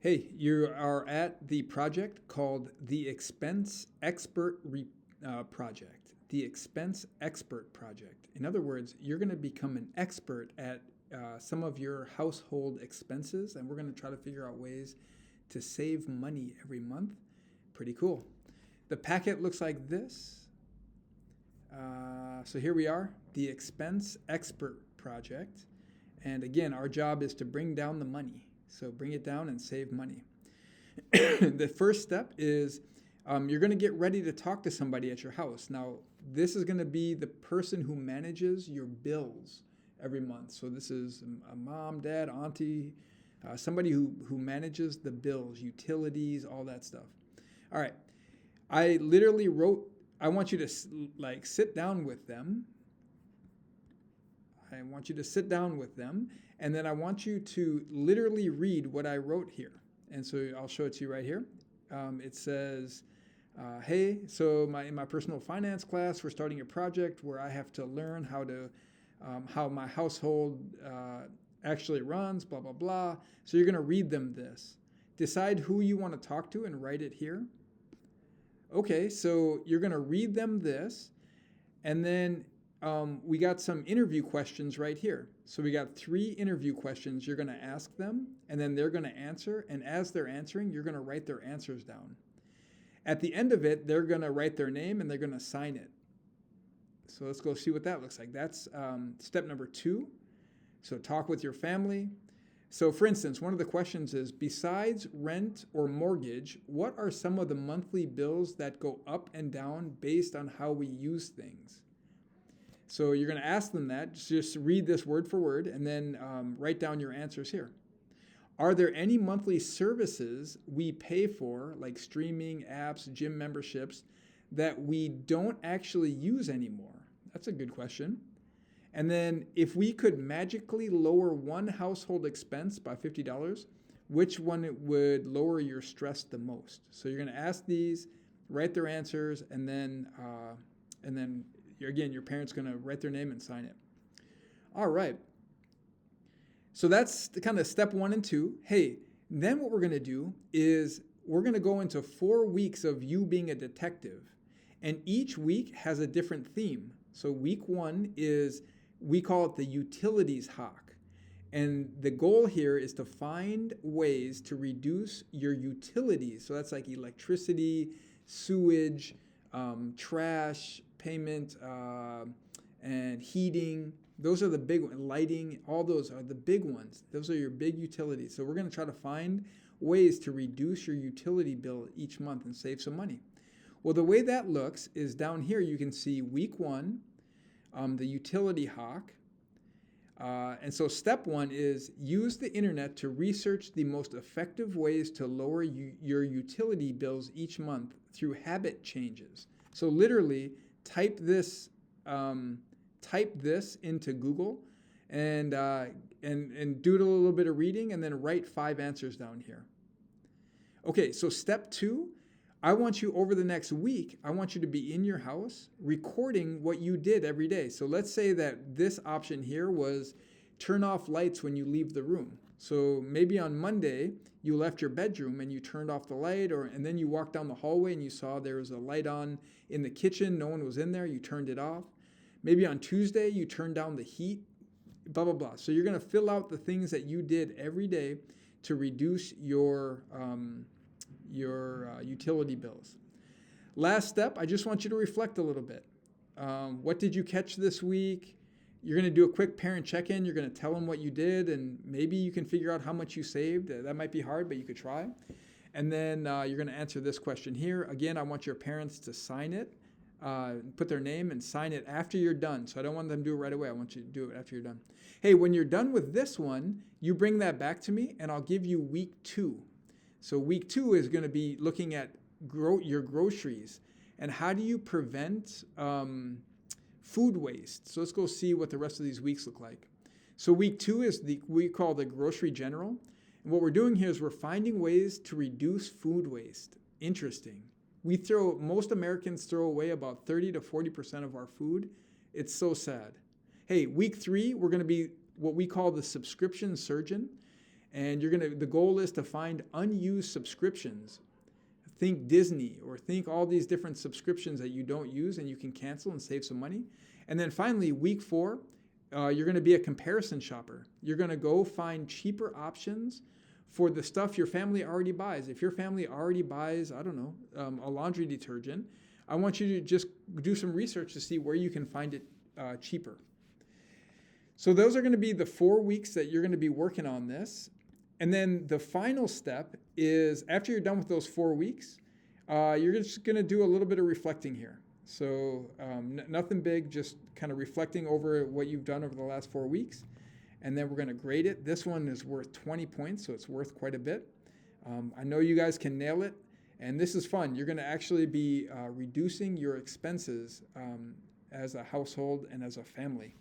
Hey, you are at the project called the Expense Expert Project. The Expense Expert Project. In other words, you're going to become an expert at some of your household expenses, and we're going to try to figure out ways to save money every month. Pretty cool. The packet looks like this. So here we are, the Expense Expert Project. And again, our job is to bring down the money. So bring it down and save money. The first step is you're going to get ready to talk to somebody at your house. Now, this is going to be the person who manages your bills every month. So this is a mom, dad, auntie, somebody who manages the bills, utilities, all that stuff. All right. I literally wrote, I want you to sit down with them. I want you to sit down with them, and then I want you to literally read what I wrote here. And so I'll show it to you right here. It says, hey, so in my personal finance class, we're starting a project where I have to learn how my household actually runs, blah, blah, blah. So you're going to read them this. Decide who you want to talk to and write it here. Okay, so you're going to read them this, and then we got some interview questions right here. So we got 3 interview questions. You're going to ask them, and then they're going to answer. And as they're answering, you're going to write their answers down. At the end of it, they're going to write their name and they're going to sign it. So let's go see what that looks like. That's step number 2. So talk with your family. So for instance, one of the questions is, besides rent or mortgage, what are some of the monthly bills that go up and down based on how we use things? So you're going to ask them that. Just read this word for word and then write down your answers here. Are there any monthly services we pay for, like streaming, apps, gym memberships, that we don't actually use anymore? That's a good question. And then if we could magically lower one household expense by $50, which one would lower your stress the most? So you're going to ask these, write their answers, and then again, your parent's going to write their name and sign it. All right. So that's the kind of step 1 and 2. Hey, then what we're going to do is we're going to go into 4 weeks of you being a detective. And each week has a different theme. So week 1 is, we call it the utilities hawk. And the goal here is to find ways to reduce your utilities. So that's like electricity, sewage, trash, payment, and heating. Those are the big ones. Lighting, all those are the big ones. Those are your big utilities. So we're going to try to find ways to reduce your utility bill each month and save some money. Well, the way that looks is down here you can see week 1, the utility hawk. And so step 1 is use the internet to research the most effective ways to lower your utility bills each month through habit changes. So literally type this into Google and do a little bit of reading and then write 5 answers down here. Okay, so step 2, I want you over the next week, I want you to be in your house recording what you did every day. So let's say that this option here was turn off lights when you leave the room. So maybe on Monday, you left your bedroom and you turned off the light, and then you walked down the hallway and you saw there was a light on in the kitchen. No one was in there. You turned it off. Maybe on Tuesday, you turned down the heat, blah, blah, blah. So you're going to fill out the things that you did every day to reduce your utility bills. Last step, I just want you to reflect a little bit. What did you catch this week? You're going to do a quick parent check-in. You're going to tell them what you did, and maybe you can figure out how much you saved. That might be hard, but you could try. And then you're going to answer this question here. Again, I want your parents to sign it, put their name and sign it after you're done. So I don't want them to do it right away. I want you to do it after you're done. Hey, when you're done with this one, you bring that back to me, and I'll give you week 2. So week 2 is going to be looking at your groceries and how do you prevent food waste. So let's go see what the rest of these weeks look like. So week 2 is we call the grocery general. And what we're doing here is we're finding ways to reduce food waste. Interesting. Most Americans throw away about 30 to 40% of our food. It's so sad. Hey, week 3, we're going to be what we call the subscription surgeon. And the goal is to find unused subscriptions. Think Disney, or think all these different subscriptions that you don't use and you can cancel and save some money. And then finally, week 4, you're going to be a comparison shopper. You're going to go find cheaper options for the stuff your family already buys. If your family already buys, I don't know, a laundry detergent, I want you to just do some research to see where you can find it cheaper. So those are going to be the 4 weeks that you're going to be working on this. And then the final step is, after you're done with those 4 weeks, you're just going to do a little bit of reflecting here. So nothing big, just kind of reflecting over what you've done over the last 4 weeks. And then we're going to grade it. This one is worth 20 points, so it's worth quite a bit. I know you guys can nail it. And this is fun. You're going to actually be reducing your expenses as a household and as a family.